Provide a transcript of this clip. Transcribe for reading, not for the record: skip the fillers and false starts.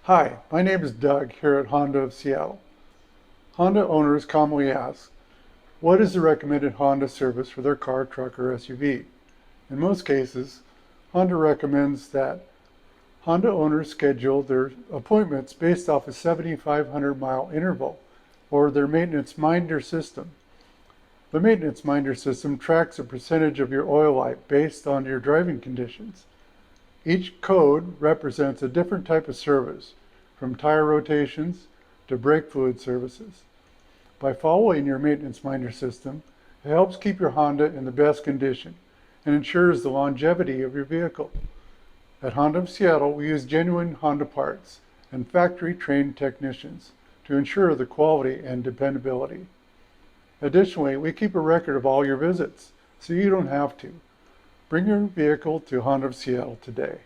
Hi, my name is Doug here at Honda of Seattle. Honda owners commonly ask, what is the recommended Honda service for their car, truck, or SUV? In most cases, Honda recommends that Honda owners schedule their appointments based off a 7,500-mile interval or their maintenance minder system. The maintenance minder system tracks a percentage of your oil life based on your driving conditions. Each code represents a different type of service, from tire rotations to brake fluid services. By following your maintenance minder system, it helps keep your Honda in the best condition and ensures the longevity of your vehicle. At Honda of Seattle, we use genuine Honda parts and factory-trained technicians to ensure the quality and dependability. Additionally, we keep a record of all your visits, so you don't have to. Bring your vehicle to Honda of Seattle today.